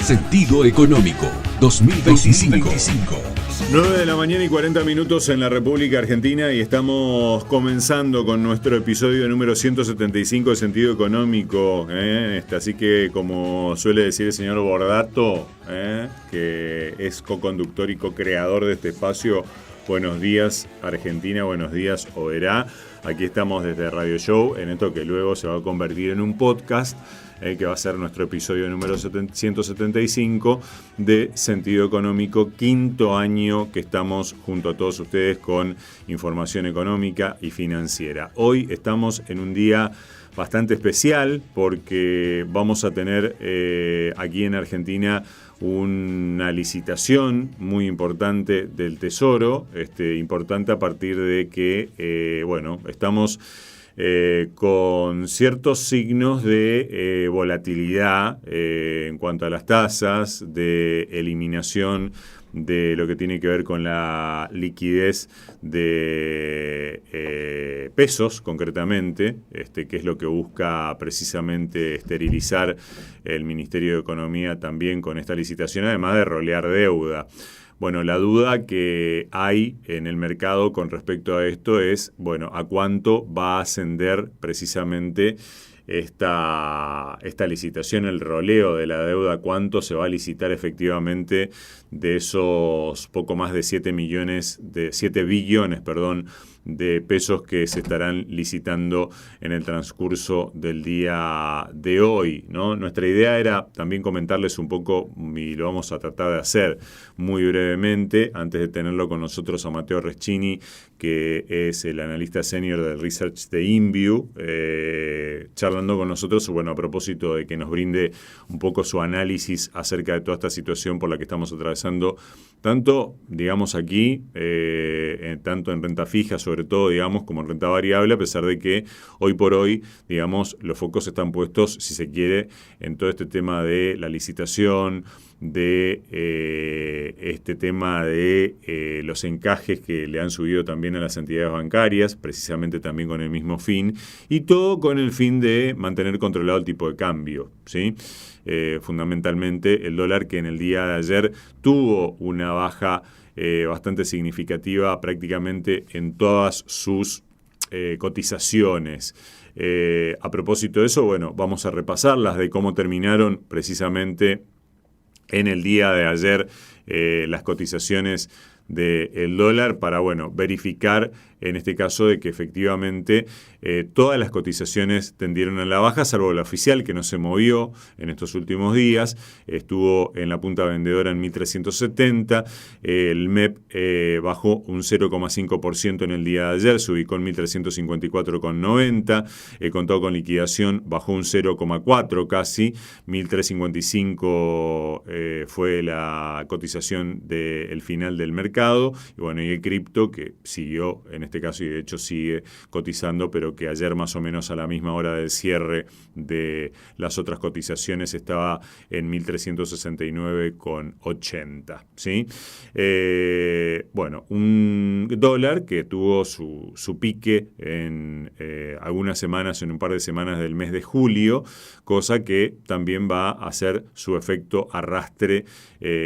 Sentido Económico 2025. 9 de la mañana y 40 minutos en la República Argentina y estamos comenzando con nuestro episodio número 175 de Sentido Económico. Así que, como suele decir el señor Bordato, que es co-conductor y co-creador de este espacio, buenos días Argentina, buenos días Oberá. Aquí estamos desde Radio Show, en esto que luego se va a convertir en un podcast, que va a ser nuestro episodio número 175 de Sentido Económico, quinto año que estamos junto a todos ustedes con información económica y financiera. Hoy estamos en un día bastante especial porque vamos a tener aquí en Argentina una licitación muy importante del Tesoro, importante a partir de que, estamos con ciertos signos de volatilidad en cuanto a las tasas, de eliminación de lo que tiene que ver con la liquidez de pesos, concretamente, que es lo que busca precisamente esterilizar el Ministerio de Economía también con esta licitación, además de rolear deuda. Bueno, la duda que hay en el mercado con respecto a esto es, a cuánto va a ascender precisamente esta licitación, el roleo de la deuda, cuánto se va a licitar efectivamente de esos poco más de 7 billones de pesos que se estarán licitando en el transcurso del día de hoy, ¿no? Nuestra idea era también comentarles un poco, y lo vamos a tratar de hacer muy brevemente, antes de tenerlo con nosotros a Matteo Reschini, que es el analista senior del research de InView, charlando con nosotros, a propósito de que nos brinde un poco su análisis acerca de toda esta situación por la que estamos atravesando, tanto, digamos, aquí, tanto en renta fija, sobre todo, digamos, como en renta variable, a pesar de que hoy por hoy, digamos, los focos están puestos, si se quiere, en todo este tema de la licitación, de este tema de los encajes que le han subido también a las entidades bancarias, precisamente también con el mismo fin, y todo con el fin de mantener controlado el tipo de cambio, ¿sí? Fundamentalmente el dólar, que en el día de ayer tuvo una baja bastante significativa prácticamente en todas sus cotizaciones. A propósito de eso, vamos a repasar las de cómo terminaron precisamente en el día de ayer las cotizaciones del dólar para, verificar en este caso de que efectivamente todas las cotizaciones tendieron a la baja, salvo la oficial, que no se movió en estos últimos días, estuvo en la punta vendedora en 1.370, el MEP bajó un 0,5% en el día de ayer, se ubicó en 1.354,90, el contado con liquidación bajó un 0,4 casi, 1.355 fue la cotización del final del mercado, y el cripto, que siguió en este caso, y de hecho sigue cotizando, pero que ayer más o menos a la misma hora del cierre de las otras cotizaciones estaba en 1.369,80, ¿sí? Un dólar que tuvo su pique en algunas semanas, en un par de semanas del mes de julio, cosa que también va a hacer su efecto arrastre,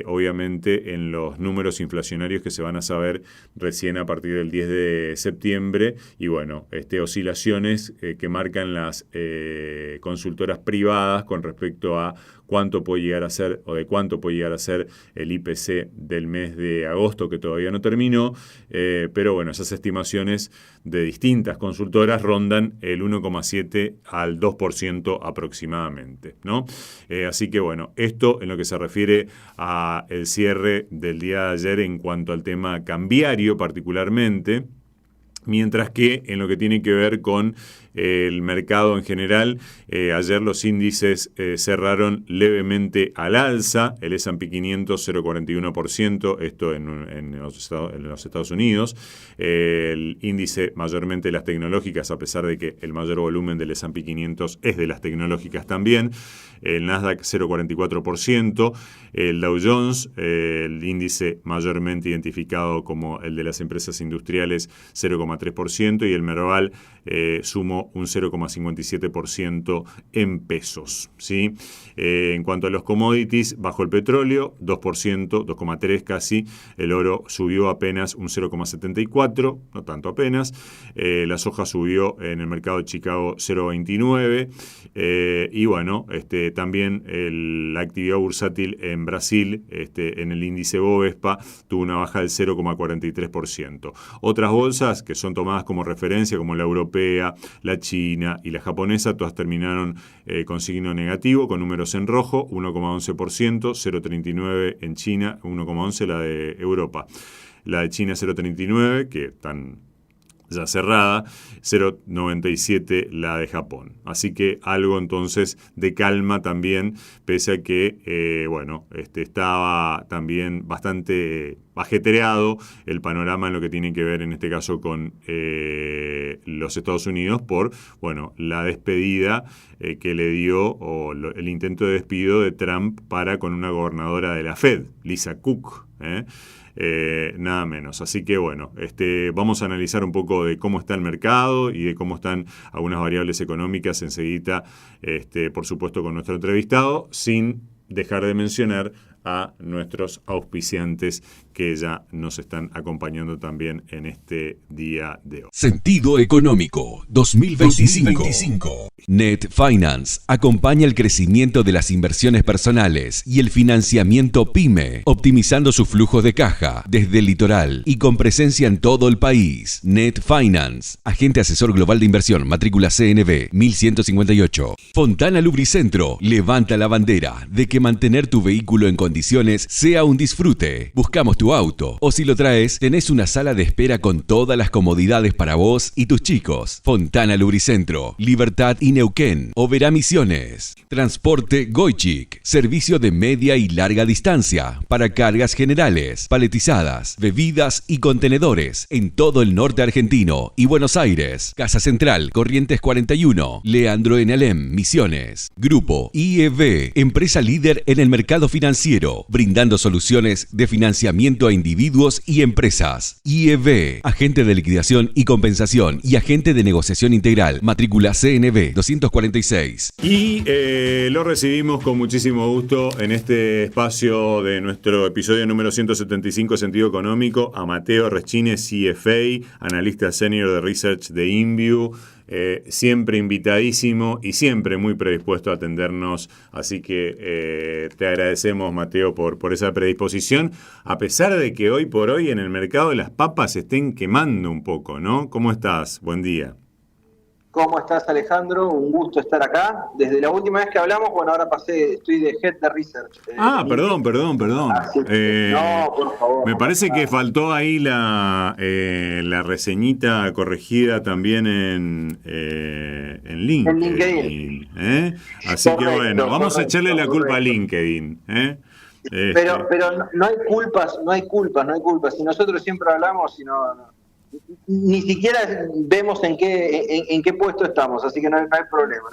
obviamente, en los números inflacionarios que se van a saber recién a partir del 10 de septiembre, y oscilaciones que marcan las consultoras privadas con respecto a cuánto puede llegar a ser o de cuánto puede llegar a ser el IPC del mes de agosto, que todavía no terminó, pero esas estimaciones de distintas consultoras rondan el 1,7 al 2% aproximadamente, ¿no? Así que esto en lo que se refiere a el cierre del día de ayer en cuanto al tema cambiario particularmente. Mientras que en lo que tiene que ver con el mercado en general, ayer los índices cerraron levemente al alza, el S&P 500 0,41%, esto en los Estados Unidos, el índice mayormente de las tecnológicas, a pesar de que el mayor volumen del S&P 500 es de las tecnológicas también, el Nasdaq 0,44%, el Dow Jones, el índice mayormente identificado como el de las empresas industriales, 0,3%, y el Merval sumó subió un 0,57% en pesos, ¿sí? En cuanto a los commodities, bajó el petróleo, 2%, 2,3% casi. El oro subió apenas un 0,74%, no tanto apenas. La soja subió en el mercado de Chicago 0,29%. Y bueno, también la actividad bursátil en Brasil, en el índice Bovespa, tuvo una baja del 0,43%. Otras bolsas que son tomadas como referencia, como la europea, la china y la japonesa, todas terminaron con signo negativo, con números en rojo, 1,11%, 0,39% en China, 1,11% la de Europa. La de China 0,39%, que están ya cerrada, 0,97 la de Japón. Así que algo entonces de calma también, pese a que, estaba también bastante ajetreado el panorama en lo que tiene que ver en este caso con los Estados Unidos por, la despedida que le dio, o el intento de despido de Trump para con una gobernadora de la Fed, Lisa Cook, nada menos. Así que vamos a analizar un poco de cómo está el mercado y de cómo están algunas variables económicas enseguida, por supuesto con nuestro entrevistado, sin dejar de mencionar a nuestros auspiciantes que ya nos están acompañando también en este día de hoy. Sentido Económico 2025. Net Finance acompaña el crecimiento de las inversiones personales y el financiamiento PYME, optimizando su flujo de caja desde el litoral y con presencia en todo el país. Net Finance, agente asesor global de inversión, matrícula CNB 1158. Fontana Lubricentro levanta la bandera de que mantener tu vehículo en condiciones sea un disfrute. Buscamos tu auto, o si lo traes, tenés una sala de espera con todas las comodidades para vos y tus chicos. Fontana Lubricentro, Libertad y Neuquén, Oberá Misiones. Transporte Goichik, servicio de media y larga distancia para cargas generales, paletizadas, bebidas y contenedores en todo el norte argentino y Buenos Aires. Casa Central, Corrientes 41, Leandro en Alem, Misiones. Grupo IEV, empresa líder en el mercado financiero, brindando soluciones de financiamiento a individuos y empresas. IEV, agente de liquidación y compensación y agente de negociación integral, matrícula CNB 246. Y lo recibimos con muchísimo gusto en este espacio de nuestro episodio número 175, Sentido Económico, a Mateo Reschine, CFA, analista senior de research de InView. Siempre invitadísimo y siempre muy predispuesto a atendernos, así que te agradecemos, Mateo, por esa predisposición, a pesar de que hoy por hoy en el mercado las papas se estén quemando un poco, ¿no? ¿Cómo estás? Buen día. ¿Cómo estás, Alejandro? Un gusto estar acá. Desde la última vez que hablamos, ahora estoy de Head de Research. Perdón. No, por favor. Me parece que faltó ahí la reseñita corregida también en LinkedIn. En LinkedIn. Así correcto, que vamos a echarle la culpa a LinkedIn. Pero no hay culpas. Si nosotros siempre hablamos, ni siquiera vemos en qué puesto estamos, así que no hay problema.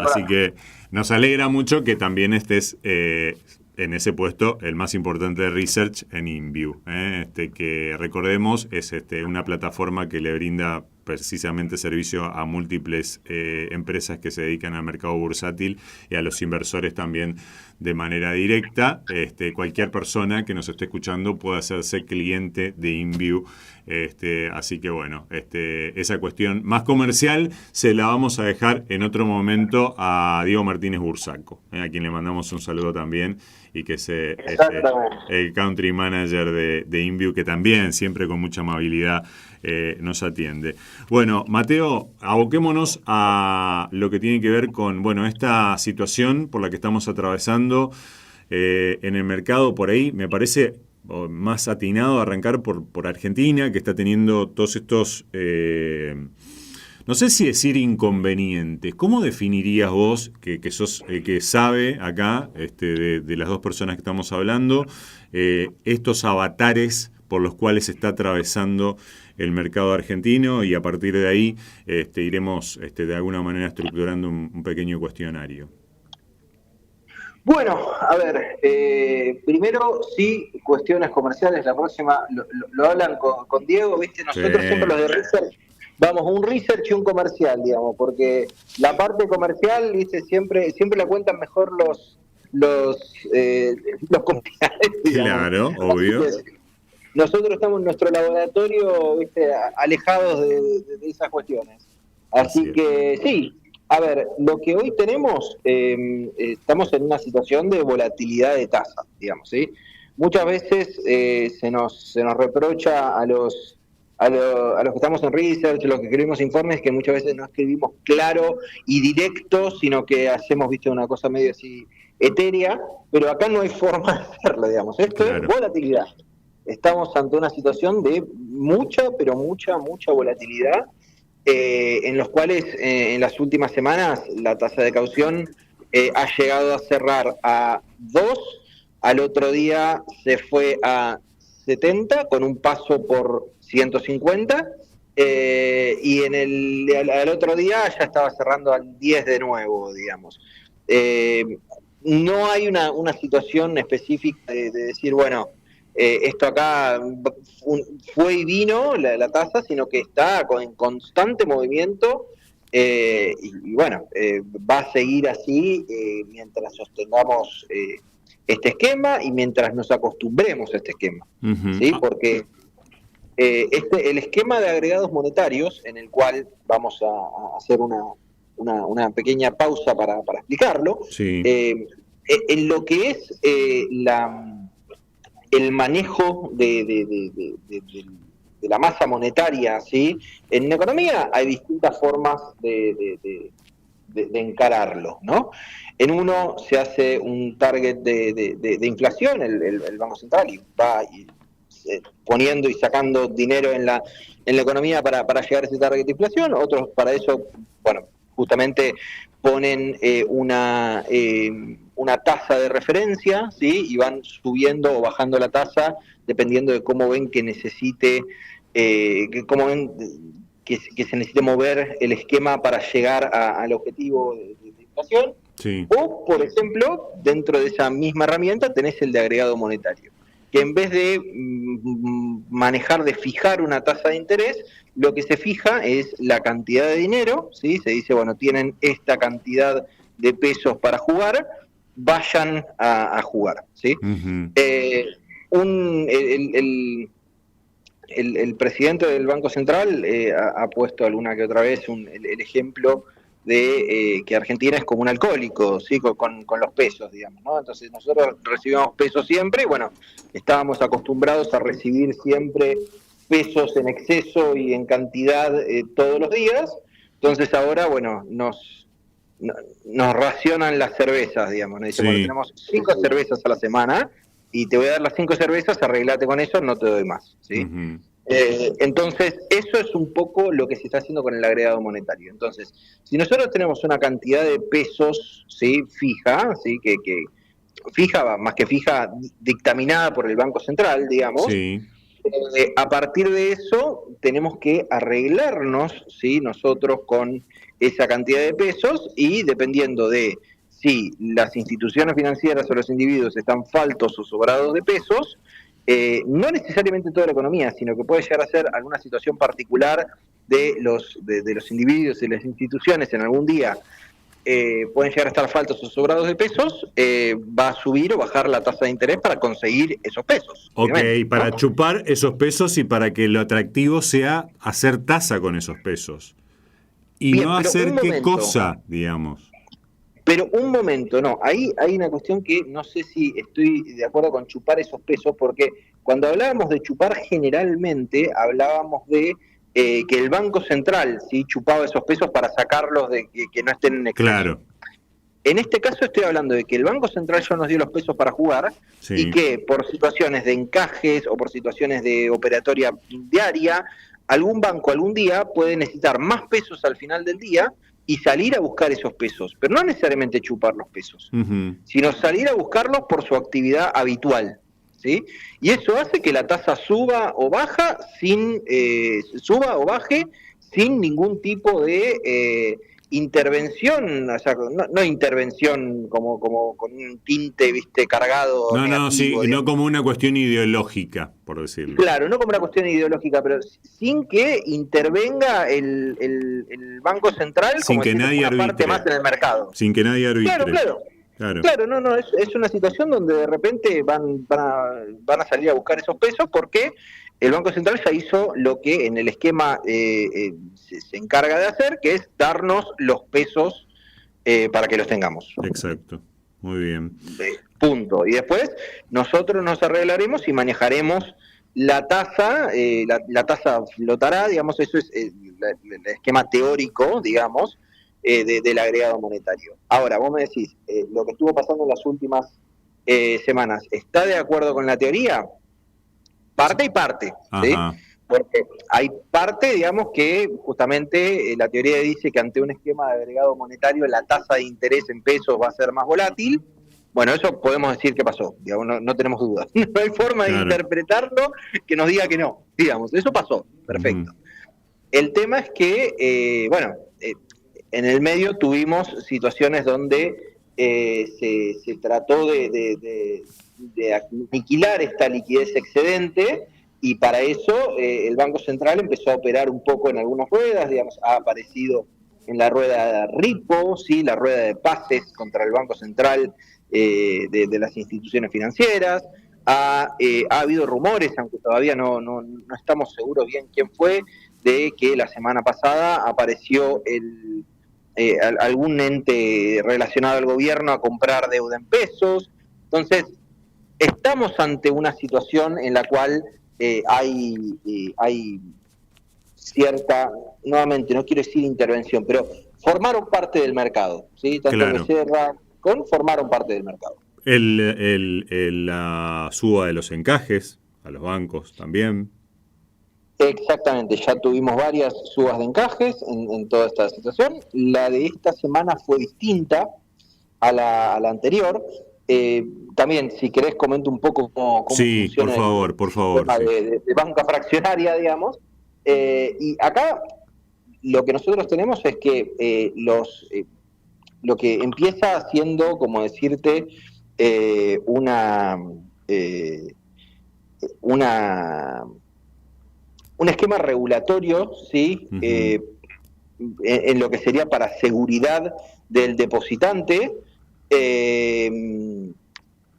Así que nos alegra mucho que también estés en ese puesto, el más importante de research en InView, que recordemos es una plataforma que le brinda precisamente servicio a múltiples empresas que se dedican al mercado bursátil y a los inversores también de manera directa. Cualquier persona que nos esté escuchando puede hacerse cliente de InView. Así que esa cuestión más comercial se la vamos a dejar en otro momento a Diego Martínez Bursaco, a quien le mandamos un saludo también, y que es el country manager de InView, que también siempre con mucha amabilidad nos atiende. Bueno, Mateo, aboquémonos a lo que tiene que ver con esta situación por la que estamos atravesando en el mercado. Por ahí me parece más atinado arrancar por Argentina, que está teniendo todos estos, no sé si decir inconvenientes. ¿Cómo definirías vos, que sos que sabe acá, de las dos personas que estamos hablando, estos avatares por los cuales está atravesando el mercado argentino? Y a partir de ahí iremos de alguna manera estructurando un pequeño cuestionario. Bueno, a ver, primero sí, cuestiones comerciales, la próxima lo hablan con Diego, ¿viste? Nosotros siempre los de Research vamos, un research y un comercial, digamos, porque la parte comercial, viste, siempre la cuentan mejor los comerciales, digamos. Claro, obvio. Nosotros estamos en nuestro laboratorio, viste, alejados de esas cuestiones. Así que sí, a ver, lo que hoy tenemos, estamos en una situación de volatilidad de tasa, digamos, ¿sí? Muchas veces se nos reprocha a los que estamos en research, los que escribimos informes, que muchas veces no escribimos claro y directo, sino que hacemos, viste, una cosa medio así etérea, pero acá no hay forma de hacerlo, digamos. Esto es volatilidad. Estamos ante una situación de mucha volatilidad, en los cuales en las últimas semanas la tasa de caución ha llegado a cerrar a 2, al otro día se fue a 70 con un paso por 150 y al otro día ya estaba cerrando al 10 de nuevo, digamos. No hay una situación específica de decir, bueno, esto acá fue y vino la tasa, sino que está en constante movimiento y bueno, va a seguir así mientras sostengamos este esquema y mientras nos acostumbremos a este esquema, ¿sí? Porque el esquema de agregados monetarios, en el cual vamos a hacer una pequeña pausa para explicarlo, sí. En lo que es el manejo de la masa monetaria, ¿sí? En la economía hay distintas formas de encararlo, ¿no? En uno se hace un target de inflación, el Banco Central, y va poniendo y sacando dinero en la economía para llegar a ese target de inflación. Otros para eso, bueno, justamente ponen una tasa de referencia, ¿sí? Y van subiendo o bajando la tasa dependiendo de cómo ven que necesite, cómo ven que se necesite mover el esquema para llegar al objetivo de inflación. Sí. O, por ejemplo, dentro de esa misma herramienta tenés el de agregado monetario, que en vez de manejar, de fijar una tasa de interés, lo que se fija es la cantidad de dinero, ¿sí? Se dice, bueno, tienen esta cantidad de pesos para jugar, vayan a jugar, ¿sí? Uh-huh. El presidente del Banco Central ha puesto alguna que otra vez el ejemplo de que Argentina es como un alcohólico, ¿sí? con los pesos, digamos, ¿no? Entonces nosotros recibimos pesos siempre y bueno, estábamos acostumbrados a recibir siempre pesos en exceso y en cantidad todos los días. Entonces ahora, bueno, nos racionan las cervezas, digamos, nos dicen, sí, bueno, tenemos 5 cervezas a la semana y te voy a dar las 5 cervezas, arreglate con eso, no te doy más, ¿sí? Uh-huh. Entonces, eso es un poco lo que se está haciendo con el agregado monetario. Entonces, si nosotros tenemos una cantidad de pesos, ¿sí? Fija, ¿sí? que fija, más que fija, dictaminada por el Banco Central, digamos, sí. A partir de eso tenemos que arreglarnos, ¿sí? Nosotros con esa cantidad de pesos y dependiendo de si las instituciones financieras o los individuos están faltos o sobrados de pesos, no necesariamente toda la economía, sino que puede llegar a ser alguna situación particular de los individuos y las instituciones en algún día pueden llegar a estar faltos o sobrados de pesos, va a subir o bajar la tasa de interés para conseguir esos pesos. Ok, para chupar esos pesos y para que lo atractivo sea hacer tasa con esos pesos. Y bien, no hacer qué cosa, digamos. Pero un momento, no, ahí hay una cuestión que no sé si estoy de acuerdo con chupar esos pesos, porque cuando hablábamos de chupar generalmente hablábamos de que el Banco Central sí chupaba esos pesos para sacarlos de que no estén en exceso. Claro. En este caso estoy hablando de que el Banco Central ya nos dio los pesos para jugar, sí, y que por situaciones de encajes o por situaciones de operatoria diaria, algún banco algún día puede necesitar más pesos al final del día y salir a buscar esos pesos, pero no necesariamente chupar los pesos, uh-huh, sino salir a buscarlos por su actividad habitual, ¿sí? Y eso hace que la tasa suba o baje sin ningún tipo de intervención, o sea, no intervención como con un tinte, viste, cargado. No, negativo, no, sí, digamos. no como una cuestión ideológica, por decirlo. Claro, no como una cuestión ideológica, pero sin que intervenga el Banco Central Sin como que decir, nadie una parte arbitre. más en el mercado. Sin que nadie arbitre. Claro. Claro, no, es una situación donde de repente van a salir a buscar esos pesos porque el Banco Central ya hizo lo que en el esquema se encarga de hacer, que es darnos los pesos para que los tengamos. Exacto, muy bien. Punto. Y después nosotros nos arreglaremos y manejaremos la tasa, la tasa flotará, digamos, eso es el esquema teórico, digamos, del agregado monetario. Ahora, vos me decís, lo que estuvo pasando en las últimas semanas, ¿está de acuerdo con la teoría? Parte y parte, ¿sí? Porque hay parte, digamos, que justamente la teoría dice que ante un esquema de agregado monetario la tasa de interés en pesos va a ser más volátil. Bueno, eso podemos decir que pasó, digamos, no tenemos dudas. No hay forma de interpretarlo que nos diga que no, digamos, eso pasó, perfecto. El tema es que, en el medio tuvimos situaciones donde se trató de aniquilar esta liquidez excedente y para eso el Banco Central empezó a operar un poco en algunas ruedas, digamos, ha aparecido en la rueda de repo, ¿sí? La rueda de pases contra el Banco Central de las instituciones financieras. Ha habido rumores, aunque todavía no estamos seguros bien quién fue, de que la semana pasada apareció algún ente relacionado al gobierno a comprar deuda en pesos. Entonces, estamos ante una situación en la cual hay cierta, nuevamente, no quiero decir intervención, pero formaron parte del mercado, ¿sí? Tanto Becerra formaron parte del mercado. La suba de los encajes a los bancos también. Exactamente, ya tuvimos varias subas de encajes en toda esta situación. La de esta semana fue distinta a la anterior. También, si querés, comento un poco cómo funciona por favor, el sistema de banca fraccionaria, digamos. Y acá lo que nosotros tenemos es que lo que empieza siendo, como decirte, un esquema regulatorio, ¿sí? En lo que sería para seguridad del depositante,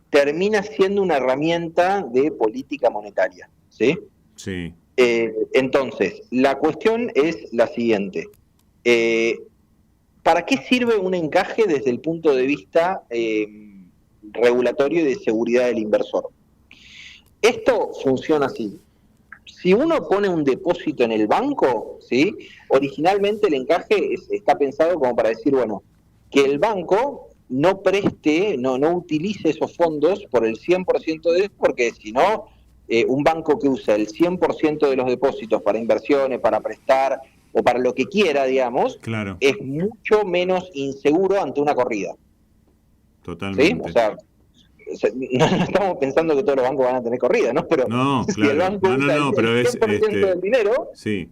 termina siendo una herramienta de política monetaria, ¿sí? Sí. Entonces, la cuestión es la siguiente. ¿Para qué sirve un encaje desde el punto de vista regulatorio y de seguridad del inversor? Esto funciona así. Si uno pone un depósito en el banco, ¿sí? Originalmente el encaje está pensado como para decir, bueno, que el banco no preste, no utilice esos fondos por el 100% de eso, porque si no, un banco que usa el 100% de los depósitos para inversiones, para prestar o para lo que quiera, digamos, es mucho menos inseguro ante una corrida. Totalmente. ¿Sí? O sea, no estamos pensando que todos los bancos van a tener corrida, ¿no? Pero no, si el banco usa el 100% del dinero, sí,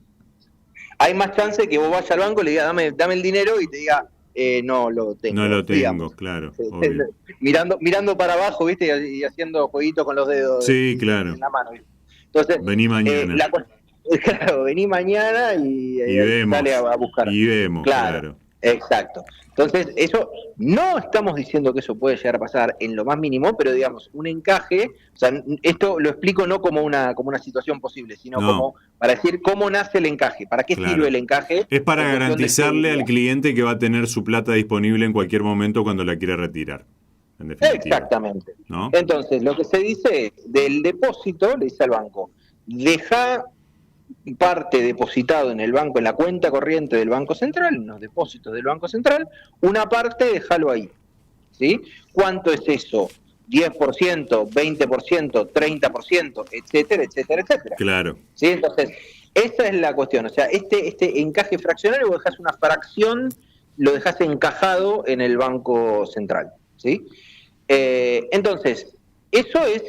hay más chance que vos vayas al banco y le digas, dame el dinero y te diga, no lo tengo. No lo tengo, digamos. Claro. Mirando para abajo, ¿viste? Y haciendo jueguitos con los dedos claro. En la mano. Entonces, vení mañana. Claro, vení mañana y vemos, sale a buscar. Y vemos, claro. Exacto. Entonces, eso no estamos diciendo que eso puede llegar a pasar en lo más mínimo, pero digamos, un encaje, o sea, esto lo explico no como una situación posible, sino como para decir cómo nace el encaje, para qué sirve el encaje. Es para garantizarle al cliente que va a tener su plata disponible en cualquier momento cuando la quiera retirar. En definitiva. Exactamente. ¿No? Entonces, lo que se dice del depósito, le dice al banco, deja parte depositado en el banco, en la cuenta corriente del Banco Central, en los depósitos del Banco Central, una parte déjalo ahí, ¿sí? ¿Cuánto es eso? 10%, 20%, 30%, etcétera, etcétera, etcétera. Claro. ¿Sí? Entonces, esa es la cuestión, o sea, este encaje fraccionario, vos dejás una fracción, lo dejás encajado en el Banco Central, ¿sí? Entonces, eso es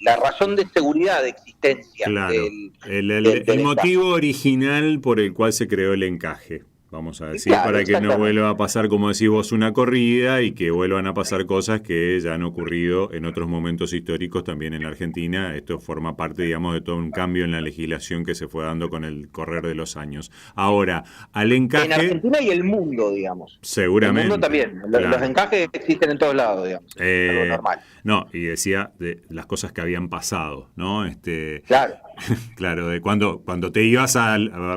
la razón de seguridad de existencia. Claro, el motivo original por el cual se creó el encaje. Vamos a decir, claro, para que no vuelva a pasar, como decís vos, una corrida y que vuelvan a pasar cosas que ya han ocurrido en otros momentos históricos también en la Argentina. Esto forma parte, digamos, de todo un cambio en la legislación que se fue dando con el correr de los años. Ahora, al encaje... En Argentina y el mundo, digamos. Seguramente. El mundo también. Claro. Los encajes existen en todos lados, digamos. Algo normal. No, y decía de las cosas que habían pasado, ¿no? Claro. Claro, de cuando te ibas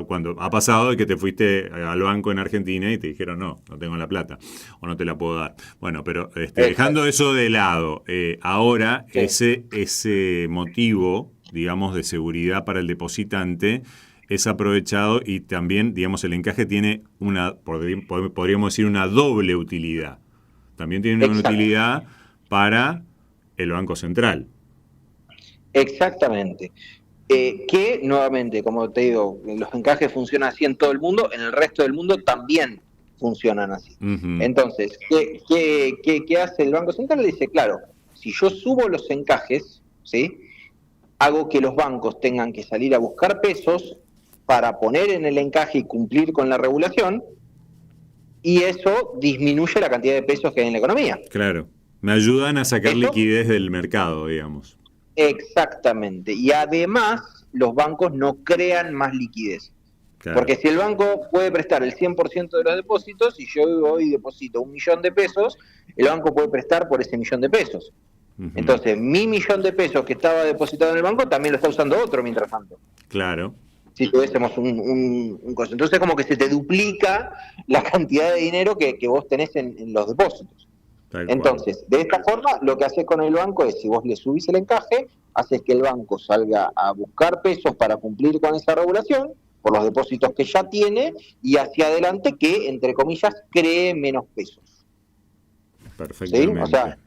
cuando ha pasado de que te fuiste al banco en Argentina y te dijeron no tengo la plata o no te la puedo dar. Bueno, pero dejando eso de lado, ahora sí, ese motivo, digamos, de seguridad para el depositante es aprovechado y también, digamos, el encaje tiene podríamos decir, una doble utilidad. También tiene una utilidad para el Banco Central. Exactamente. Que nuevamente, como te digo, los encajes funcionan así en todo el mundo, en el resto del mundo también funcionan así. Uh-huh. Entonces, ¿qué hace el Banco Central? Le dice, claro, si yo subo los encajes, ¿sí?, hago que los bancos tengan que salir a buscar pesos para poner en el encaje y cumplir con la regulación, y eso disminuye la cantidad de pesos que hay en la economía. Claro, me ayudan a sacar liquidez del mercado, digamos. Exactamente, y además los bancos no crean más liquidez. Claro. Porque si el banco puede prestar el 100% de los depósitos, y yo hoy deposito $1.000.000 de pesos, el banco puede prestar por ese $1.000.000 de pesos. Uh-huh. Entonces, mi $1.000.000 de pesos que estaba depositado en el banco también lo está usando otro mientras tanto. Claro. Si tuviésemos un costo. Entonces, como que se te duplica la cantidad de dinero que vos tenés en los depósitos. Entonces, de esta forma, lo que haces con el banco es, si vos le subís el encaje, haces que el banco salga a buscar pesos para cumplir con esa regulación, por los depósitos que ya tiene, y hacia adelante que, entre comillas, cree menos pesos. Perfectamente. ¿Sí? O sea,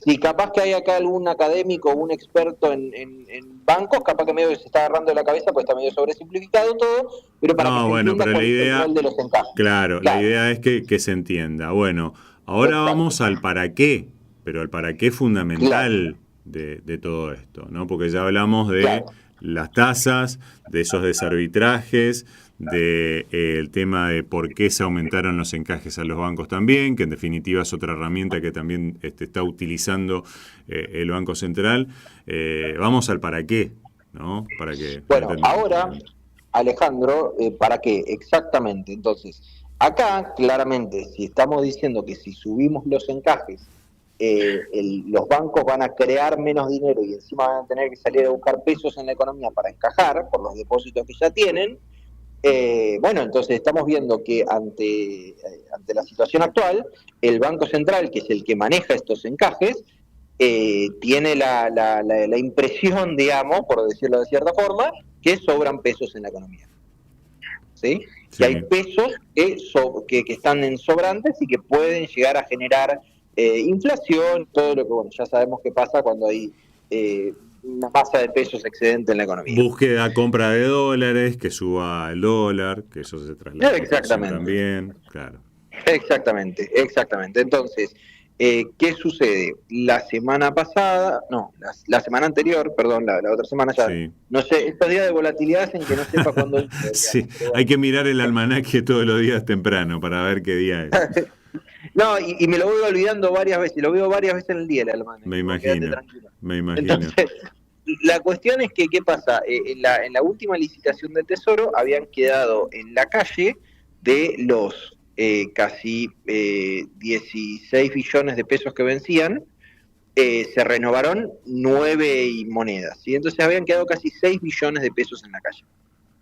si capaz que hay acá algún académico o un experto en bancos, capaz que medio se está agarrando de la cabeza, pues está medio sobresimplificado todo, pero para que se entienda pero la idea, de los encajes. Claro, la idea es que se entienda. Bueno, ahora vamos al para qué, pero al para qué fundamental de todo esto, ¿no? Porque ya hablamos de las tasas, de esos desarbitrajes, el tema de por qué se aumentaron los encajes a los bancos también, que en definitiva es otra herramienta que también está utilizando el Banco Central. Vamos al para qué, ¿no? Para que, bueno, ahora, Alejandro, ¿para qué? Exactamente. Entonces, acá, claramente, si estamos diciendo que si subimos los encajes, los bancos van a crear menos dinero y encima van a tener que salir a buscar pesos en la economía para encajar por los depósitos que ya tienen, bueno, entonces estamos viendo que ante la situación actual, el Banco Central, que es el que maneja estos encajes, tiene la impresión, digamos, por decirlo de cierta forma, que sobran pesos en la economía. ¿Sí? Que hay pesos que están en sobrantes y que pueden llegar a generar inflación, todo lo que, bueno, ya sabemos que pasa cuando hay una masa de pesos excedente en la economía. Búsqueda, compra de dólares, que suba el dólar, que eso se traslada también, claro. Exactamente. Entonces, ¿qué sucede? La semana anterior, perdón, la otra semana ya, no sé, estos días de volatilidad en que no sepa cuándo... Sí, hay que mirar el almanaque todos los días temprano para ver qué día es. No, y me lo voy olvidando varias veces, lo veo varias veces en el día el almanaque. Me imagino. Entonces, la cuestión es que, ¿qué pasa? En la última licitación del Tesoro habían quedado en la calle de los casi 16 billones de pesos que vencían, se renovaron 9 y monedas, ¿sí? Entonces habían quedado casi 6 billones de pesos en la calle.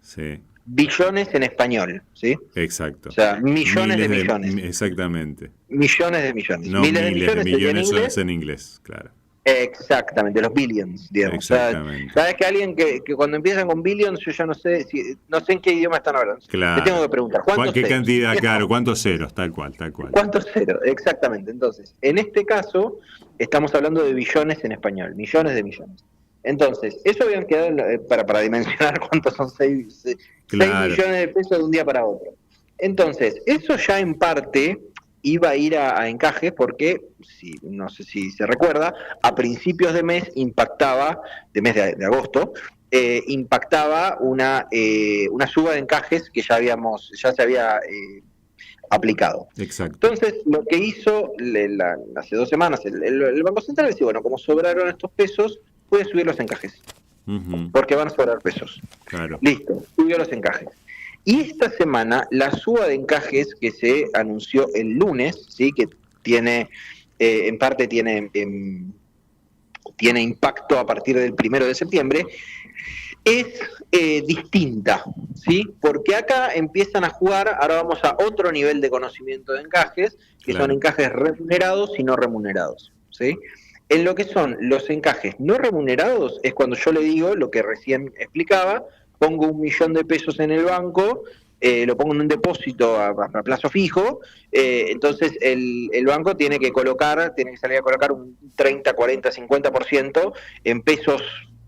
Sí. Billones en español, ¿sí? Exacto. O sea, millones de millones. Exactamente. Millones de millones. No, miles de millones en inglés, claro. Exactamente, los billions, digamos. Exactamente. O sea, sabes que alguien que cuando empiezan con billions, yo ya no sé en qué idioma están hablando. Claro. Te tengo que preguntar, ¿cuántos ¿Qué ceros? cantidad? Claro, ¿cuántos ceros? Tal cual. ¿Cuántos ceros? Exactamente. Entonces, en este caso, estamos hablando de billones en español, millones de millones. Entonces, eso habían quedado para dimensionar cuántos son 6 millones de pesos de un día para otro. Entonces, eso ya en parte iba a ir a encajes porque, no sé si se recuerda, a principios de mes impactaba, de mes de agosto, impactaba una suba de encajes que ya se había aplicado. Exacto. Entonces, lo que hizo hace 2 semanas el Banco Central decía, bueno, como sobraron estos pesos, puede subir los encajes, porque van a sobrar pesos. Claro. Listo, subió los encajes. Y esta semana, la suba de encajes que se anunció el lunes, ¿sí? Que tiene, en parte tiene impacto a partir del 1 de septiembre, es distinta, ¿sí? Porque acá empiezan a jugar, ahora vamos a otro nivel de conocimiento de encajes, que son encajes remunerados y no remunerados, ¿sí? En lo que son los encajes no remunerados es cuando yo le digo lo que recién explicaba, pongo 1 millón de pesos en el banco, lo pongo en un depósito a plazo fijo, entonces el banco tiene que salir a colocar un 30, 40, 50% en pesos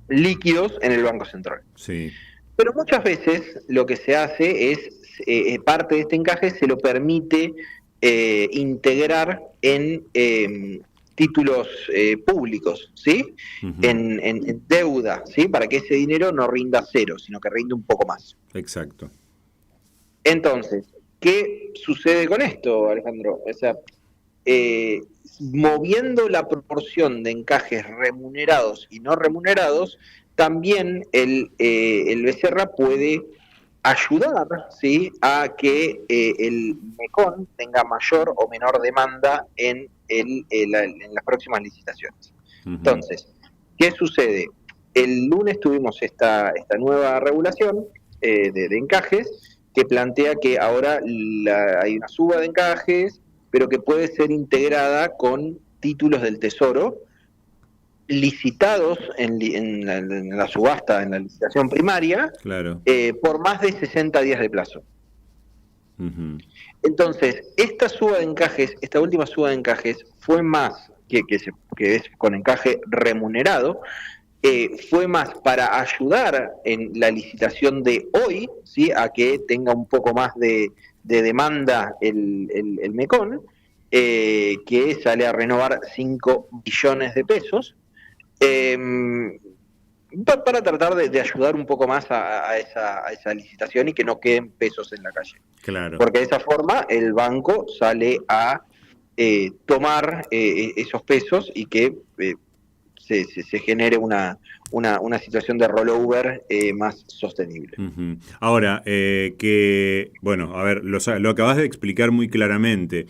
líquidos en el Banco Central. Sí. Pero muchas veces lo que se hace es, parte de este encaje se lo permite integrar en títulos públicos, ¿sí? En deuda, ¿sí? Para que ese dinero no rinda cero, sino que rinde un poco más. Exacto. Entonces, ¿qué sucede con esto, Alejandro? O sea, moviendo la proporción de encajes remunerados y no remunerados, también el Becerra puede ayudar, ¿sí? A que el MECON tenga mayor o menor demanda en las próximas licitaciones. Entonces, ¿qué sucede? El lunes tuvimos esta nueva regulación de encajes que plantea que ahora hay una suba de encajes, pero que puede ser integrada con títulos del Tesoro licitados en la subasta, en la licitación primaria, claro. Por más de 60 días de plazo. Entonces, esta última suba de encajes fue más, que es con encaje remunerado, fue más para ayudar en la licitación de hoy, ¿sí? A que tenga un poco más de demanda el MECON, que sale a renovar 5 billones de pesos, para tratar de ayudar un poco más a esa licitación y que no queden pesos en la calle. Claro. Porque de esa forma el banco sale a tomar esos pesos y que se genere una situación de rollover más sostenible. Ahora, bueno, a ver, lo acabas de explicar muy claramente.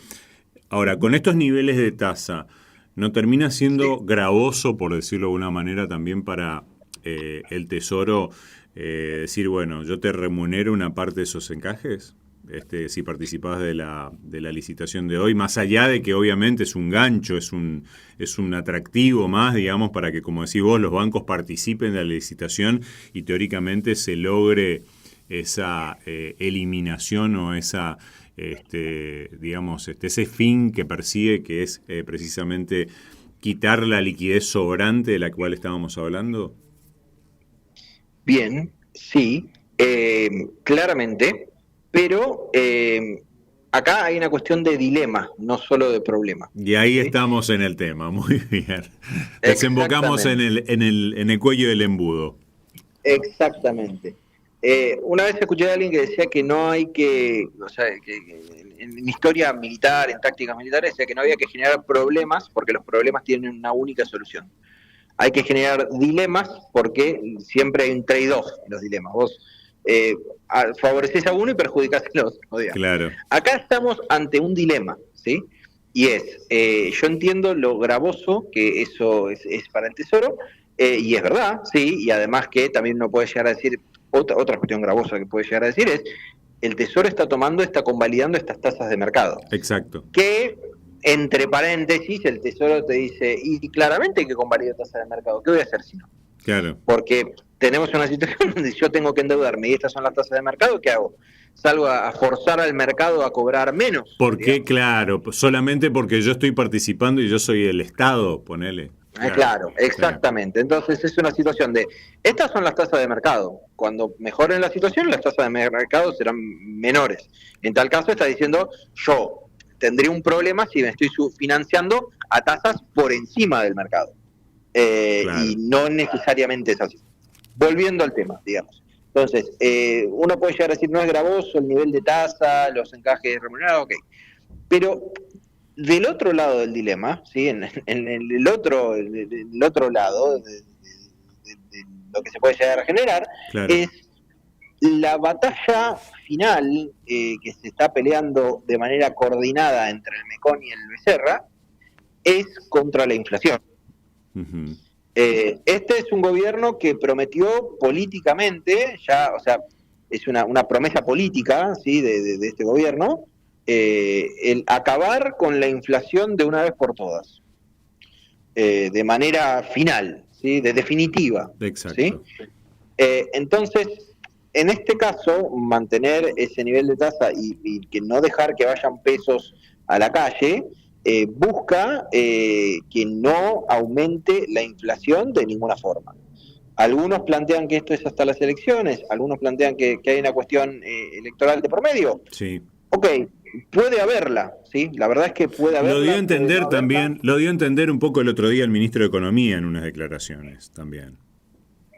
Ahora, con estos niveles de tasa, ¿no termina siendo gravoso, por decirlo de alguna manera, también para el Tesoro decir, bueno, yo te remunero una parte de esos encajes? Si participás de la licitación de hoy, más allá de que obviamente es un gancho, es un atractivo más, digamos, para que, como decís vos, los bancos participen de la licitación y teóricamente se logre esa eliminación o esa, ese fin que persigue, que es precisamente quitar la liquidez sobrante de la cual estábamos hablando. Bien, sí, claramente. Pero acá hay una cuestión de dilema, no solo de problema. Y ahí ¿sí? Estamos en el tema, muy bien. Desembocamos en el cuello del embudo. Exactamente. Una vez escuché a alguien que decía que no hay que, o sea, que en historia militar, en tácticas militares, decía que no había que generar problemas porque los problemas tienen una única solución. Hay que generar dilemas porque siempre hay un trade-off en los dilemas. Vos favoreces a uno y perjudicás al otro. Claro. Acá estamos ante un dilema, ¿sí? Y yo entiendo lo gravoso que eso es para el Tesoro, y es verdad, sí, y además que también uno puede llegar a decir, otra cuestión gravosa que puede llegar a decir es, el Tesoro está convalidando estas tasas de mercado. Exacto. Que, entre paréntesis, el Tesoro te dice, y claramente hay que convalidar tasas de mercado, ¿qué voy a hacer si no? Claro. Porque tenemos una situación donde yo tengo que endeudarme y estas son las tasas de mercado, ¿qué hago? ¿Salgo a forzar al mercado a cobrar menos? ¿Por qué? Claro, solamente porque yo estoy participando y yo soy el Estado, ponele. Claro, exactamente. Claro. Entonces es una situación de, estas son las tasas de mercado. Cuando mejoren la situación, las tasas de mercado serán menores. En tal caso está diciendo, yo tendría un problema si me estoy financiando a tasas por encima del mercado. Claro. Y no necesariamente es así. Volviendo al tema, digamos. Entonces, uno puede llegar a decir, no es gravoso el nivel de tasa, los encajes remunerados, ok. Pero del otro lado del dilema, ¿sí? en el otro lado de lo que se puede llegar a generar, claro, es la batalla final que se está peleando de manera coordinada entre el MECON y el Becerra, es contra la inflación. Uh-huh. Este es un gobierno que prometió políticamente, ya, o sea, es una promesa política, ¿sí? de este gobierno, el acabar con la inflación de una vez por todas, de manera final, ¿sí? De definitiva. Exacto. ¿Sí? Entonces, en este caso, mantener ese nivel de tasa y que no dejar que vayan pesos a la calle, busca que no aumente la inflación de ninguna forma. Algunos plantean que esto es hasta las elecciones, algunos plantean que hay una cuestión electoral de por medio. Sí. Ok, puede haberla, ¿sí? La verdad es que puede haberla. Lo dio a entender también, lo dio a entender un poco el otro día el ministro de Economía en unas declaraciones también.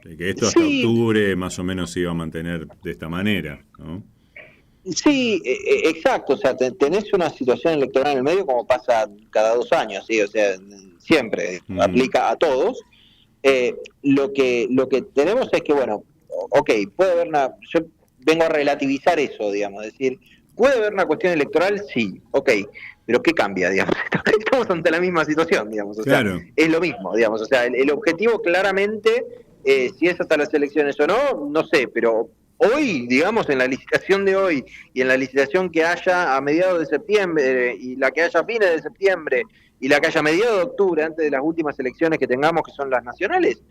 De que esto hasta octubre más o menos se iba a mantener de esta manera, ¿no? Sí, exacto, o sea, tenés una situación electoral en el medio como pasa cada 2 años, ¿sí? O sea, siempre aplica a todos. Lo que tenemos es que, bueno, ok, puede haber yo vengo a relativizar eso, digamos, es decir, ¿puede haber una cuestión electoral? Sí, ok, pero ¿qué cambia, digamos? Estamos ante la misma situación, digamos, o sea, claro, es lo mismo, digamos, o sea, el objetivo claramente, si es hasta las elecciones o no, no sé, pero hoy, digamos, en la licitación de hoy y en la licitación que haya a mediados de septiembre y la que haya a fines de septiembre y la que haya a mediados de octubre, antes de las últimas elecciones que tengamos, que son las nacionales,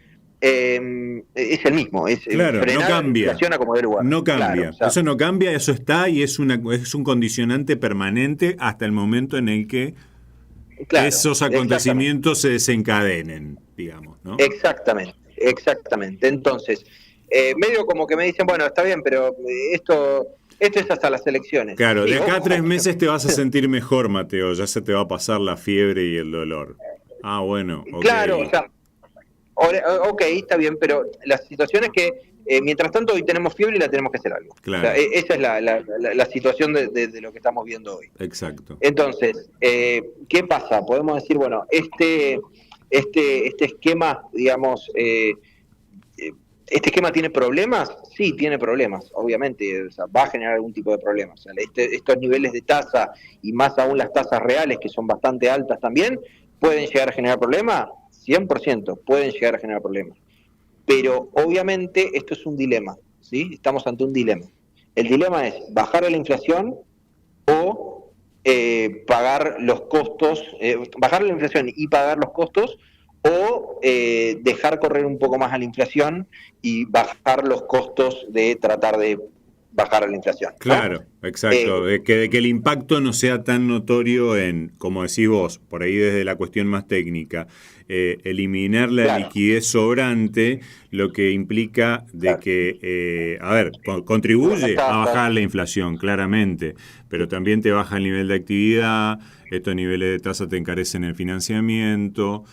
es el mismo, es claro, frenar no cambia, la inflación a como dé lugar. No cambia, claro, o sea, eso no cambia, eso está y es un condicionante permanente hasta el momento en el que claro, esos acontecimientos se desencadenen, digamos, ¿no? Exactamente. Entonces, medio como que me dicen, bueno, está bien, pero esto es hasta las elecciones. Claro, de acá a 3 meses te vas a sentir mejor, Mateo, ya se te va a pasar la fiebre y el dolor. Ah, bueno, ok. Claro, o sea, ok, está bien, pero la situación es que mientras tanto hoy tenemos fiebre y la tenemos que hacer algo. Claro. O sea, esa es la situación de lo que estamos viendo hoy. Exacto. Entonces, ¿qué pasa? Podemos decir, bueno, este esquema, digamos, ¿este esquema tiene problemas? Sí, tiene problemas, obviamente, o sea, va a generar algún tipo de problemas. O sea, estos niveles de tasa, y más aún las tasas reales, que son bastante altas también, ¿pueden llegar a generar problemas? 100% pueden llegar a generar problemas. Pero obviamente esto es un dilema, ¿sí? Estamos ante un dilema. El dilema es bajar la inflación o pagar los costos, bajar la inflación y pagar los costos, o dejar correr un poco más a la inflación y bajar los costos de tratar de bajar a la inflación, ¿no? Claro, exacto, de que el impacto no sea tan notorio en, como decís vos, por ahí desde la cuestión más técnica, eliminar la claro, liquidez sobrante, lo que implica de claro, que, contribuye a bajar la inflación, claramente, pero también te baja el nivel de actividad, estos niveles de tasa te encarecen el financiamiento,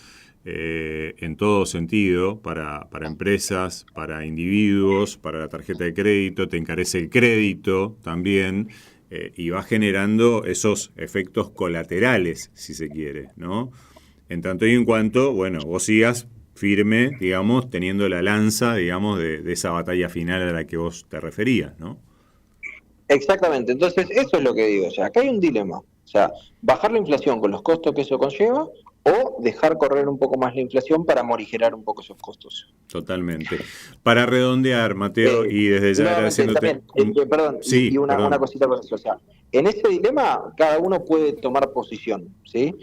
en todo sentido, para empresas, para individuos, para la tarjeta de crédito, te encarece el crédito también, y va generando esos efectos colaterales, si se quiere, ¿no? En tanto y en cuanto, bueno, vos sigas firme, digamos, teniendo la lanza, digamos, de esa batalla final a la que vos te referías, ¿no? Exactamente, entonces eso es lo que digo, o sea, acá hay un dilema, o sea, bajar la inflación con los costos que eso conlleva, o dejar correr un poco más la inflación para morigerar un poco esos costos. Totalmente. Para redondear, Mateo, y desde ya agradeciéndote... Perdón, sí, y una cosita más, o sea, en ese dilema cada uno puede tomar posición, ¿sí?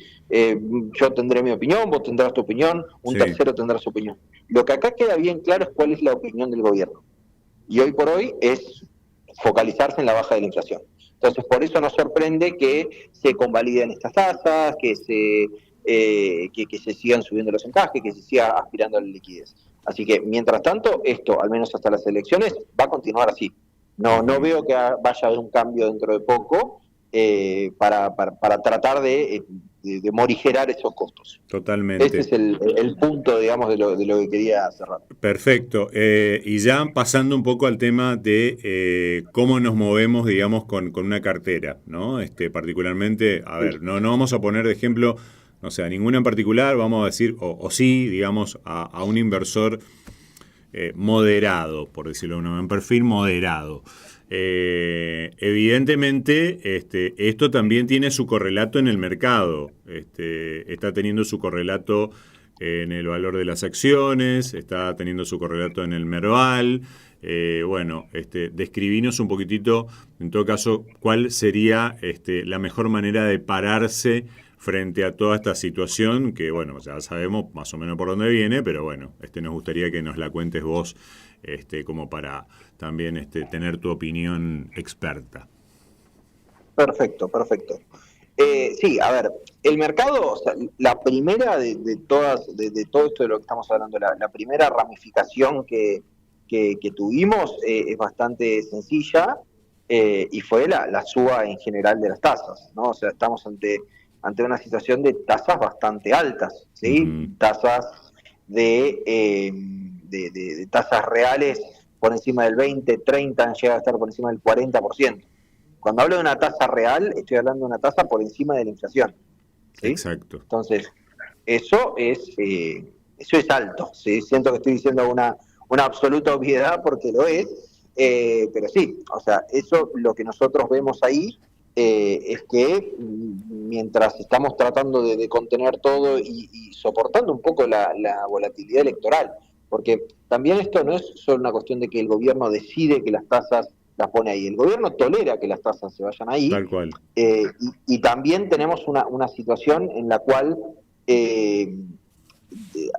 Yo tendré mi opinión, vos tendrás tu opinión, un tercero tendrá su opinión. Lo que acá queda bien claro es cuál es la opinión del gobierno. Y hoy por hoy es focalizarse en la baja de la inflación. Entonces, por eso nos sorprende que se convaliden estas tasas, que se sigan subiendo los encajes, que se siga aspirando a la liquidez. Así que, mientras tanto, esto, al menos hasta las elecciones, va a continuar así. No veo que vaya a haber un cambio dentro de poco, para tratar de morigerar esos costos. Totalmente. Ese es el punto, digamos, de lo que quería cerrar. Perfecto. Y ya pasando un poco al tema de cómo nos movemos, digamos, con una cartera, ¿no? Particularmente, a ver, no vamos a poner de ejemplo, no sé, a ninguna en particular, vamos a decir, o sí, digamos, a un inversor moderado, por decirlo de una manera, un perfil moderado. Evidentemente, esto también tiene su correlato en el mercado. Está teniendo su correlato en el valor de las acciones, está teniendo su correlato en el Merval. Describinos un poquitito, en todo caso, cuál sería la mejor manera de pararse frente a toda esta situación, que bueno, ya sabemos más o menos por dónde viene, pero bueno, nos gustaría que nos la cuentes vos, como para también tener tu opinión experta. Perfecto. Sí, a ver, el mercado, o sea, la primera de todo esto de lo que estamos hablando, la primera ramificación que tuvimos es bastante sencilla, y fue la suba en general de las tasas, ¿no? O sea, estamos ante una situación de tasas bastante altas, ¿sí? Uh-huh. Tasas de tasas reales por encima del 20, 30, han llegado a estar por encima del 40%. Cuando hablo de una tasa real, estoy hablando de una tasa por encima de la inflación, ¿sí? Exacto. Entonces, eso es alto, ¿sí? Siento que estoy diciendo una absoluta obviedad porque lo es, pero sí, o sea, eso lo que nosotros vemos ahí es que mientras estamos tratando de contener todo y soportando un poco la volatilidad electoral, porque también esto no es solo una cuestión de que el gobierno decide que las tasas las pone ahí, el gobierno tolera que las tasas se vayan ahí. Tal cual. Y también tenemos una situación en la cual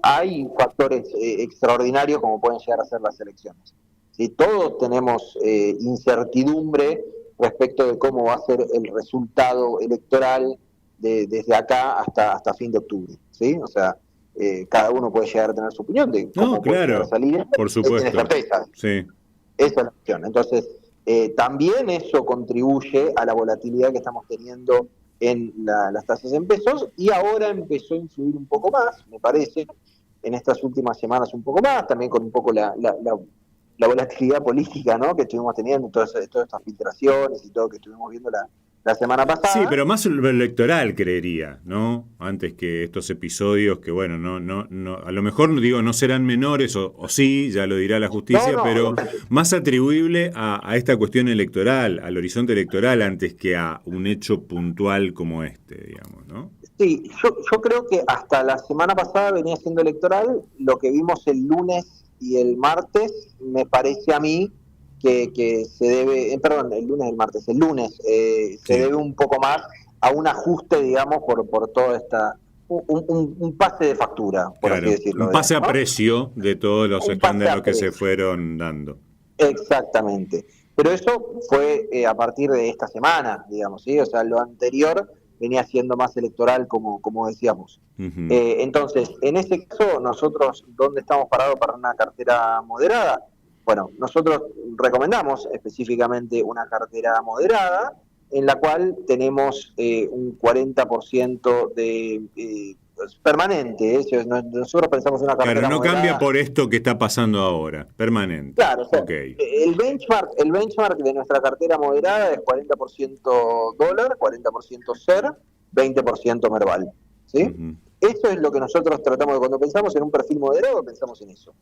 hay factores extraordinarios como pueden llegar a ser las elecciones. ¿Sí? Todos tenemos incertidumbre respecto de cómo va a ser el resultado electoral desde acá hasta fin de octubre, ¿sí? O sea, cada uno puede llegar a tener su opinión de cómo puede salir. Por supuesto. En esta fecha. Sí. Esa es la cuestión. Entonces, también eso contribuye a la volatilidad que estamos teniendo en las tasas en pesos, y ahora empezó a influir un poco más, me parece, en estas últimas semanas un poco más, también con un poco la volatilidad política, ¿no?, que estuvimos teniendo, todas estas filtraciones y todo que estuvimos viendo la semana pasada. Sí, pero más lo electoral, creería, ¿no? Antes que estos episodios que, bueno, no, a lo mejor, digo, no serán menores, o sí, ya lo dirá la justicia, pero más atribuible a esta cuestión electoral, al horizonte electoral, antes que a un hecho puntual como digamos, ¿no? Sí, yo creo que hasta la semana pasada venía siendo electoral. Lo que vimos el lunes y el martes, me parece a mí que se debe, el lunes se debe un poco más a un ajuste, digamos, por toda esta, un pase de factura, por así decirlo. Un pase a precio de todos los escándalos que se fueron dando. Exactamente. Pero eso fue a partir de esta semana, digamos, ¿sí? O sea, lo anterior venía siendo más electoral, como decíamos. Uh-huh. Entonces, en ese caso, nosotros, ¿dónde estamos parados para una cartera moderada? Bueno, nosotros recomendamos específicamente una cartera moderada, en la cual tenemos un 40% de permanente. Nosotros pensamos en una cartera moderada. Claro, no moderada. Cambia por esto que está pasando ahora, permanente. Claro, o sea, el benchmark de nuestra cartera moderada es 40% dólar, 40% SER, 20% Merval, ¿sí? Uh-huh. Eso es lo que nosotros tratamos de, cuando pensamos en un perfil moderado, pensamos en eso.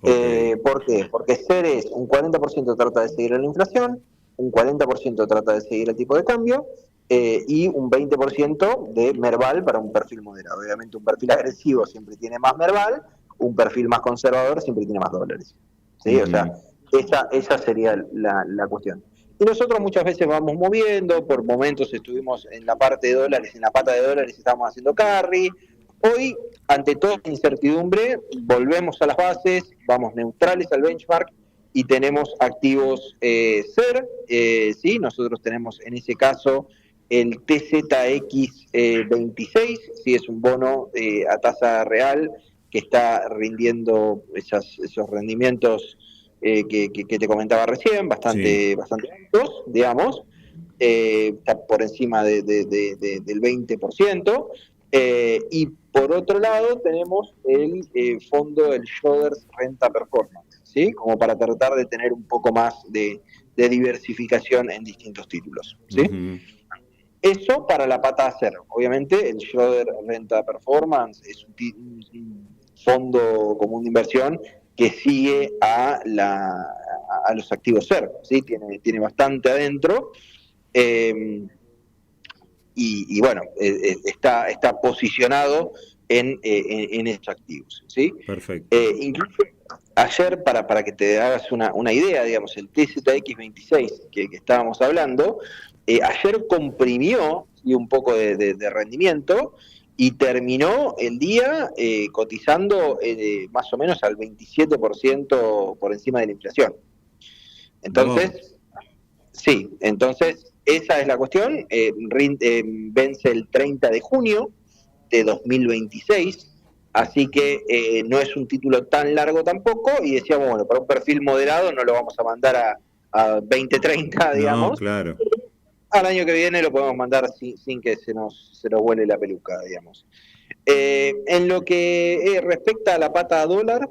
¿Por qué? Porque SER es un 40% trata de seguir la inflación, un 40% trata de seguir el tipo de cambio, y un 20% de Merval para un perfil moderado. Obviamente un perfil agresivo siempre tiene más Merval, un perfil más conservador siempre tiene más dólares, ¿sí? Uh-huh. O sea, esa sería la cuestión. Y nosotros muchas veces vamos moviendo, por momentos estuvimos en la parte de dólares, en la pata de dólares estábamos haciendo carry. Hoy, ante toda incertidumbre, volvemos a las bases, vamos neutrales al benchmark y tenemos activos SER, ¿sí? Nosotros tenemos en ese caso el TZX26, ¿sí? Es un bono a tasa real que está rindiendo esos rendimientos que te comentaba recién, bastante altos, digamos. está por encima del 20%, y por otro lado tenemos el fondo, el Schroders Renta Performance, ¿sí? Como para tratar de tener un poco más de diversificación en distintos títulos, ¿sí? Uh-huh. Eso para la pata cero. Obviamente el Schroders Renta Performance es un fondo común de inversión que sigue a los activos CER, ¿sí? Tiene bastante adentro, y bueno, está posicionado en esos activos, ¿sí? Perfecto. Incluso ayer, para que te hagas una idea, digamos, el TZX26 que estábamos hablando, ayer comprimió un poco de rendimiento y terminó el día cotizando más o menos al 27% por encima de la inflación. Entonces, sí, entonces esa es la cuestión. Vence el 30 de junio de 2026, así que no es un título tan largo tampoco, y decíamos, bueno, para un perfil moderado no lo vamos a mandar a 2030, digamos. No, claro. Al año que viene lo podemos mandar sin que se nos vuele la peluca, digamos. En lo que respecta a la pata dólar,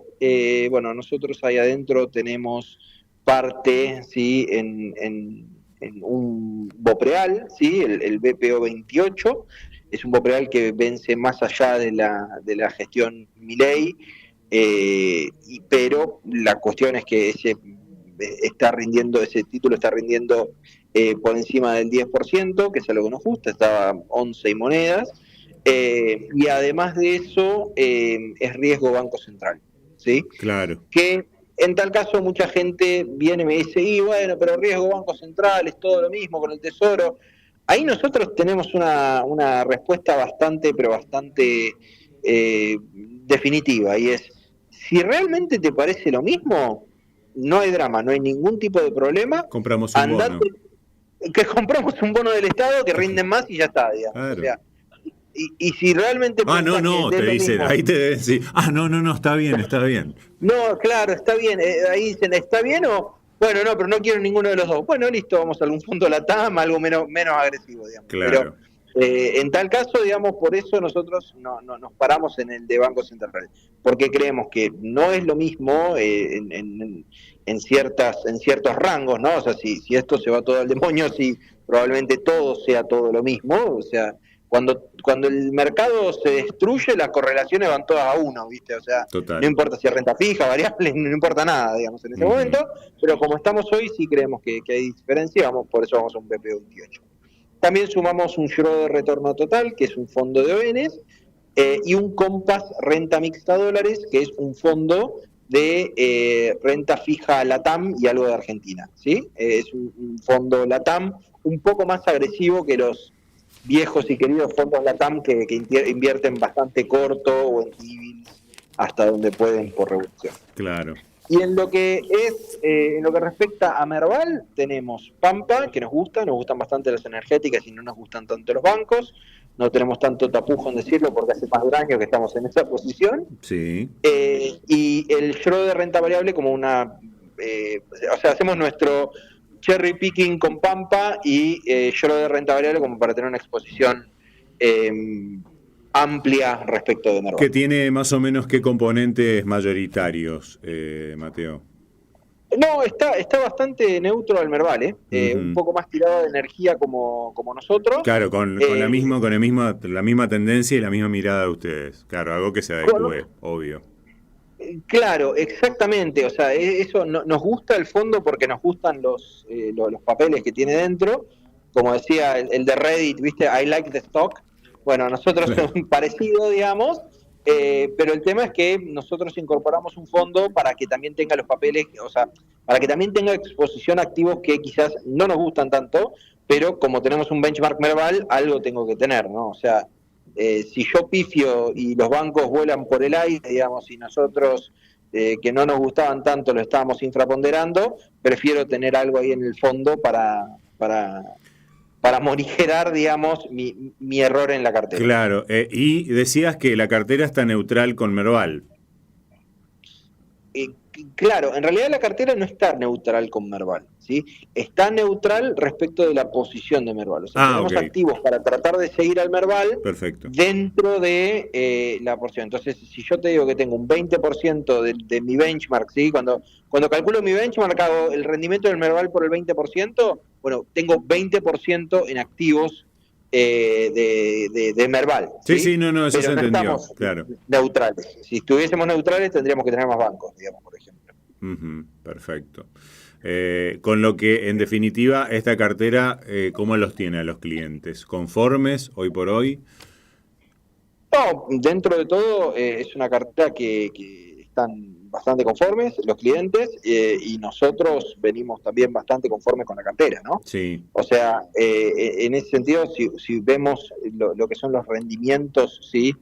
bueno, nosotros ahí adentro tenemos parte, ¿sí? en un BOPREAL, ¿sí? el BPO 28, es un BOPREAL que vence más allá de la gestión Milei, pero la cuestión es que ese título está rindiendo por encima del 10%, que es algo que nos gusta, estaba 11 y monedas, y además de eso es riesgo Banco Central, ¿sí? Claro. Que en tal caso mucha gente viene y me dice, y bueno, pero riesgo Banco Central es todo lo mismo con el Tesoro. Ahí nosotros tenemos una respuesta bastante definitiva, y es, si realmente te parece lo mismo, no hay drama, no hay ningún tipo de problema. Compramos un bono. Que compramos un bono del Estado que rinden más y ya está, digamos. Claro. O sea, y si realmente... no, te dicen, ahí te deben decir, no, está bien. No, claro, está bien. Ahí dicen, ¿está bien o...? Bueno, no, pero no quiero ninguno de los dos. Bueno, listo, vamos a algún fondo LATAM, algo menos agresivo, digamos. Claro. Pero en tal caso, digamos, por eso nosotros nos paramos en el de Banco Central, porque creemos que no es lo mismo en ciertos rangos, ¿no? O sea, si esto se va todo al demonio, si probablemente todo sea todo lo mismo. O sea, cuando el mercado se destruye, las correlaciones van todas a uno, ¿viste? O sea, total. No importa si es renta fija, variable, no importa nada, digamos, en ese momento, pero como estamos hoy, sí creemos que hay diferencia, por eso vamos a un BPO 28. También sumamos un Schroders Retorno Total, que es un fondo de ONs, y un Compass Renta Mixta Dólares, que es un fondo de renta fija LATAM y algo de Argentina, ¿sí? Es un fondo LATAM un poco más agresivo que los viejos y queridos fondos LATAM que invierten bastante corto o en T-bills hasta donde pueden por revolución. Claro. Y en lo que respecta a Merval, tenemos Pampa, que nos gustan bastante las energéticas y no nos gustan tanto los bancos. No tenemos tanto tapujo en decirlo porque hace más de un año que estamos en esa posición. Sí. Y el Schroders Renta Variable como hacemos nuestro cherry picking con Pampa y Schroders Renta Variable como para tener una exposición amplia respecto de Merval. ¿Que tiene más o menos qué componentes mayoritarios, Mateo? No, está bastante neutro el Merval, un poco más tirado de energía como nosotros. Claro, con la misma tendencia y la misma mirada de ustedes. Claro, algo que se adecue, obvio. Claro, exactamente. O sea, eso nos gusta el fondo porque nos gustan los papeles que tiene dentro. Como decía el de Reddit, ¿viste? I like the stock. Bueno, nosotros somos parecido, digamos. Pero el tema es que nosotros incorporamos un fondo para que también tenga los papeles, o sea, para que también tenga exposición a activos que quizás no nos gustan tanto, pero como tenemos un benchmark Merval, algo tengo que tener, ¿no? O sea, si yo pifio y los bancos vuelan por el aire, digamos, y nosotros que no nos gustaban tanto lo estábamos infraponderando, prefiero tener algo ahí en el fondo para morigerar, digamos, mi error en la cartera. Claro, y decías que la cartera está neutral con Merval. Claro, en realidad la cartera no está neutral con Merval, ¿sí? Está neutral respecto de la posición de Merval. O sea, tenemos activos para tratar de seguir al Merval. Perfecto. Dentro de la porción. Entonces, si yo te digo que tengo un 20% de mi benchmark, ¿sí? Cuando calculo mi benchmark, hago el rendimiento del Merval por el 20%, bueno, tengo 20% en activos de Merval. Sí, no, eso pero se no entendió, estamos claro. neutrales. Si estuviésemos neutrales, tendríamos que tener más bancos, digamos, por ejemplo. Perfecto. Con lo que, en definitiva, esta cartera, ¿cómo los tiene a los clientes? ¿Conformes hoy por hoy? No, dentro de todo es una cartera que están bastante conformes los clientes y nosotros venimos también bastante conformes con la cartera, ¿no? Sí. O sea, en ese sentido, si vemos lo que son los rendimientos, ¿sí?,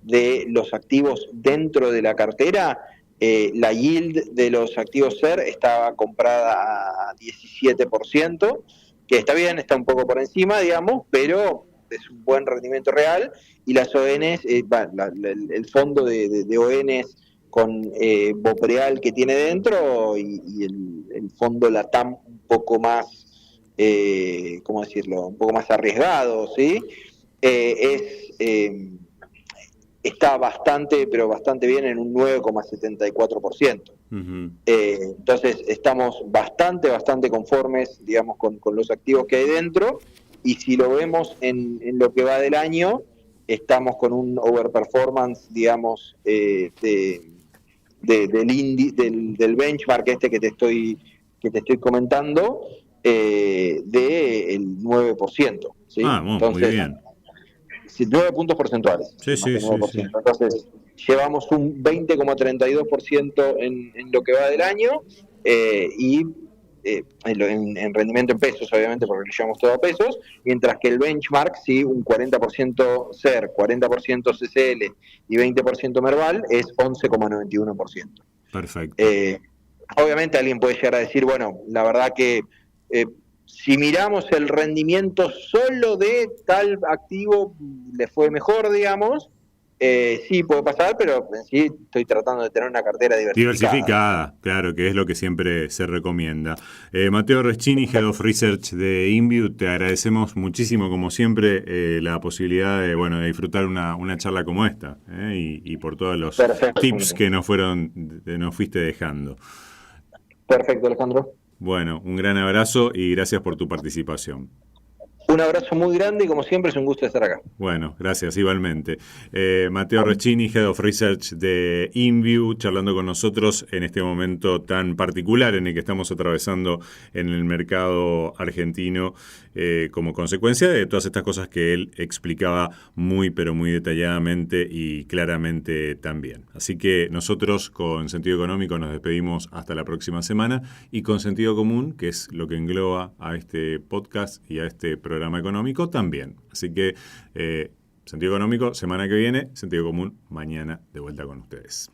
de los activos dentro de la cartera, la yield de los activos SER estaba comprada a 17%, que está bien, está un poco por encima, digamos, pero es un buen rendimiento real, y las ONs, el fondo de ONs con Bopreal que tiene dentro y el fondo LATAM un poco más, ¿cómo decirlo?, un poco más arriesgado, ¿sí? Está bastante, pero bastante bien en un 9,74%. Entonces estamos bastante conformes, digamos, con los activos que hay dentro, y si lo vemos en lo que va del año, estamos con un overperformance, digamos, del benchmark este que te estoy comentando, del 9%. ¿Sí? Entonces, muy bien. 9 puntos porcentuales. Sí. Entonces, llevamos un 20,32% en lo que va del año, y en rendimiento en pesos, obviamente, porque lo llevamos todo a pesos, mientras que el benchmark, sí, un 40% SER, 40% CCL y 20% Merval, es 11,91%. Perfecto. Obviamente alguien puede llegar a decir, bueno, la verdad que si miramos el rendimiento solo de tal activo, le fue mejor, digamos. Sí, puede pasar, pero en sí estoy tratando de tener una cartera diversificada, claro, que es lo que siempre se recomienda. Matteo Reschini, Head of Research de InView, te agradecemos muchísimo, como siempre, la posibilidad de disfrutar una charla como esta, y por todos los tips que nos fuiste dejando. Perfecto, Alejandro. Bueno, un gran abrazo y gracias por tu participación. Un abrazo muy grande y como siempre es un gusto estar acá. Bueno, gracias, igualmente. Matteo Reschini, Head of Research de InView, charlando con nosotros en este momento tan particular en el que estamos atravesando en el mercado argentino, como consecuencia de todas estas cosas que él explicaba muy, pero muy detalladamente y claramente también. Así que nosotros con Sentido Económico nos despedimos hasta la próxima semana, y con Sentido Común, que es lo que engloba a este podcast y a este programa económico también. Así que Sentido Económico semana que viene, Sentido Común mañana, de vuelta con ustedes.